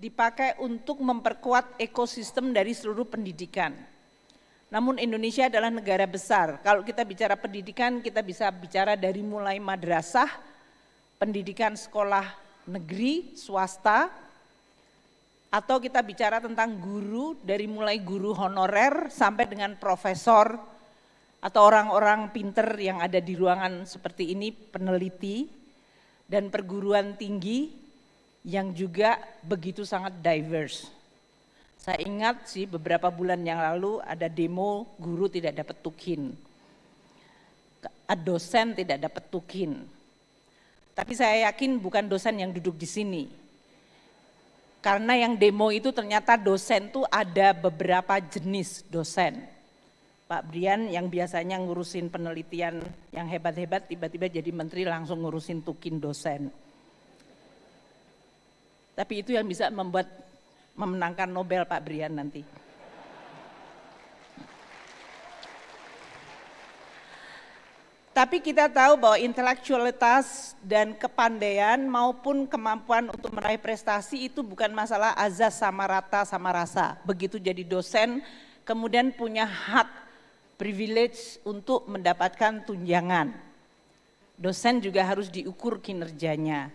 dipakai untuk memperkuat ekosistem dari seluruh pendidikan. Namun Indonesia adalah negara besar. Kalau kita bicara pendidikan, kita bisa bicara dari mulai madrasah, pendidikan sekolah negeri, swasta, atau kita bicara tentang guru, dari mulai guru honorer sampai dengan profesor, atau orang-orang pinter yang ada di ruangan seperti ini, peneliti, dan perguruan tinggi, yang juga begitu sangat diverse. Saya ingat sih beberapa bulan yang lalu ada demo guru tidak dapat tukin, dosen tidak dapat tukin. Tapi saya yakin bukan dosen yang duduk di sini. Karena yang demo itu ternyata dosen tuh ada beberapa jenis dosen. Pak Brian yang biasanya ngurusin penelitian yang hebat-hebat tiba-tiba jadi menteri langsung ngurusin tukin dosen. Tapi itu yang bisa memenangkan Nobel Pak Brian nanti. Tapi kita tahu bahwa intelektualitas dan kepandaian maupun kemampuan untuk meraih prestasi itu bukan masalah azas sama rata sama rasa. Begitu jadi dosen kemudian punya hak privilege untuk mendapatkan tunjangan. Dosen juga harus diukur kinerjanya.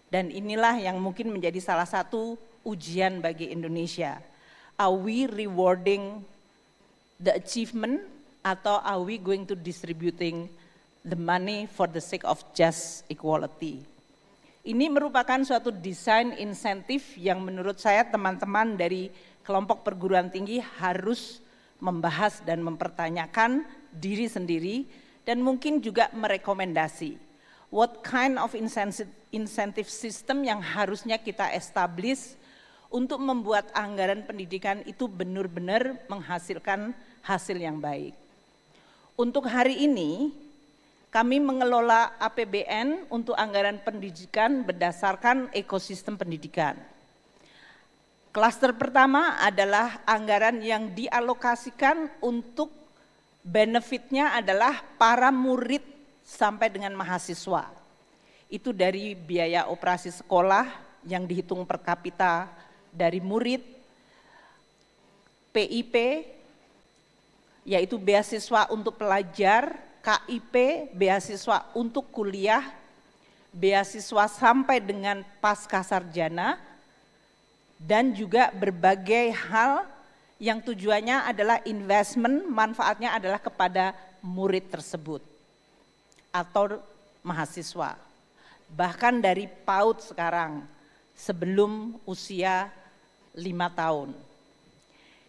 Dan inilah yang mungkin menjadi salah satu ujian bagi Indonesia. Are we rewarding the achievement atau are we going to distributing the money for the sake of just equality? Ini merupakan suatu desain insentif yang menurut saya teman-teman dari kelompok perguruan tinggi harus membahas dan mempertanyakan diri sendiri dan mungkin juga merekomendasi. What kind of incentive system yang harusnya kita establish untuk membuat anggaran pendidikan itu benar-benar menghasilkan hasil yang baik. Untuk hari ini, kami mengelola APBN untuk anggaran pendidikan berdasarkan ekosistem pendidikan. Klaster pertama adalah anggaran yang dialokasikan untuk benefitnya adalah para murid sampai dengan mahasiswa. Itu dari biaya operasi sekolah yang dihitung per kapita dari murid, PIP, yaitu beasiswa untuk pelajar, KIP, beasiswa untuk kuliah, beasiswa sampai dengan pasca sarjana, dan juga berbagai hal yang tujuannya adalah investment, manfaatnya adalah kepada murid tersebut atau mahasiswa. Bahkan dari PAUD sekarang sebelum usia 5 tahun.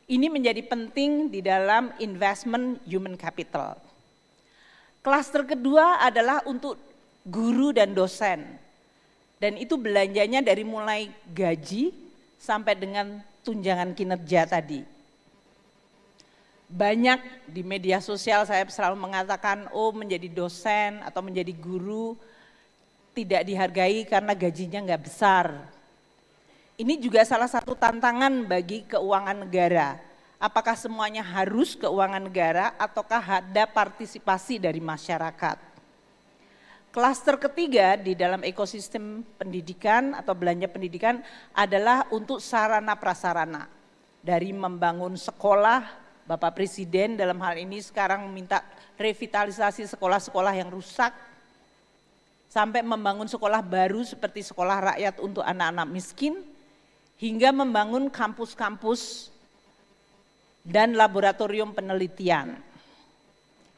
Ini menjadi penting di dalam investment human capital. Klaster kedua adalah untuk guru dan dosen. Dan itu belanjanya dari mulai gaji sampai dengan tunjangan kinerja tadi. Banyak di media sosial saya selalu mengatakan, oh menjadi dosen atau menjadi guru tidak dihargai karena gajinya nggak besar. Ini juga salah satu tantangan bagi keuangan negara. Apakah semuanya harus keuangan negara ataukah ada partisipasi dari masyarakat? Klaster ketiga di dalam ekosistem pendidikan atau belanja pendidikan adalah untuk sarana prasarana. Dari membangun sekolah, Bapak Presiden dalam hal ini sekarang meminta revitalisasi sekolah-sekolah yang rusak, sampai membangun sekolah baru seperti sekolah rakyat untuk anak-anak miskin, hingga membangun kampus-kampus dan laboratorium penelitian.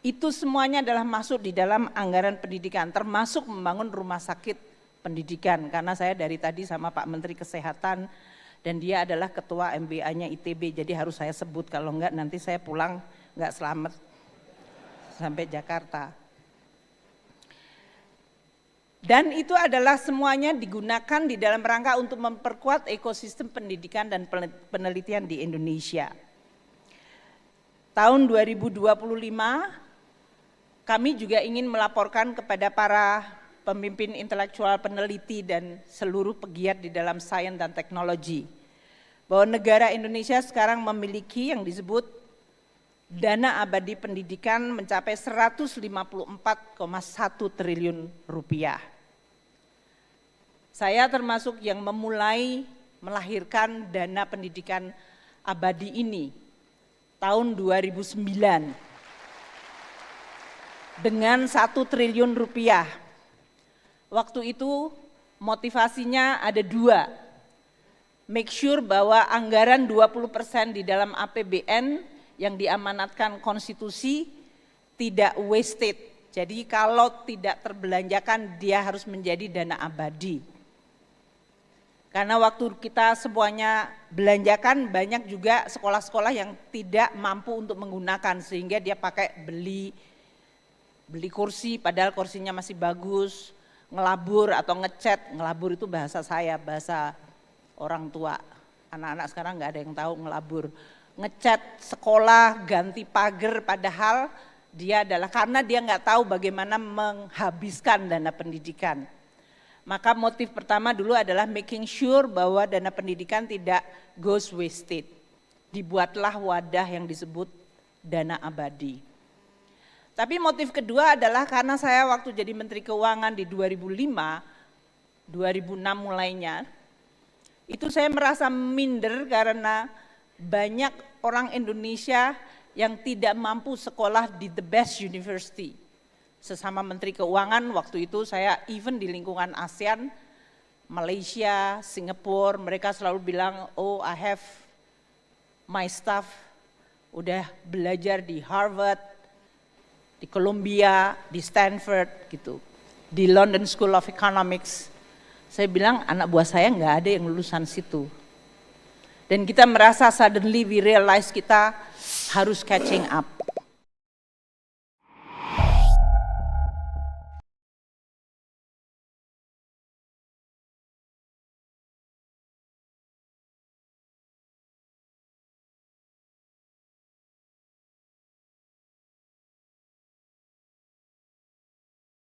Itu semuanya adalah masuk di dalam anggaran pendidikan, termasuk membangun rumah sakit pendidikan. Karena saya dari tadi sama Pak Menteri Kesehatan, dan dia adalah ketua MBA-nya ITB, jadi harus saya sebut, kalau enggak nanti saya pulang enggak selamat sampai Jakarta. Dan itu adalah semuanya digunakan di dalam rangka untuk memperkuat ekosistem pendidikan dan penelitian di Indonesia. Tahun 2025 kami juga ingin melaporkan kepada para pemimpin intelektual peneliti dan seluruh pegiat di dalam sains dan teknologi bahwa negara Indonesia sekarang memiliki yang disebut dana abadi pendidikan mencapai 154,1 triliun rupiah. Saya termasuk yang memulai melahirkan dana pendidikan abadi ini tahun 2009 dengan 1 triliun rupiah. Waktu itu motivasinya ada 2, make sure bahwa anggaran 20% di dalam APBN yang diamanatkan konstitusi tidak wasted. Jadi kalau tidak terbelanjakan dia harus menjadi dana abadi. Karena waktu kita semuanya belanjakan, banyak juga sekolah-sekolah yang tidak mampu untuk menggunakan sehingga dia pakai beli kursi padahal kursinya masih bagus, ngelabur atau ngecat. Ngelabur itu bahasa saya, bahasa orang tua. Anak-anak sekarang nggak ada yang tahu ngelabur. Ngecat sekolah, ganti pagar, padahal dia adalah karena dia nggak tahu bagaimana menghabiskan dana pendidikan. Maka motif pertama dulu adalah making sure bahwa dana pendidikan tidak goes wasted. Dibuatlah wadah yang disebut dana abadi. Tapi motif kedua adalah karena saya waktu jadi Menteri Keuangan di 2005, 2006 mulainya, itu saya merasa minder karena banyak orang Indonesia yang tidak mampu sekolah di the best university. Sesama Menteri Keuangan waktu itu saya even di lingkungan ASEAN, Malaysia, Singapura, mereka selalu bilang, oh I have my staff udah belajar di Harvard, di Columbia, di Stanford gitu, di London School of Economics. Saya bilang anak buah saya nggak ada yang lulusan situ. Dan kita merasa suddenly we realize kita harus catching up.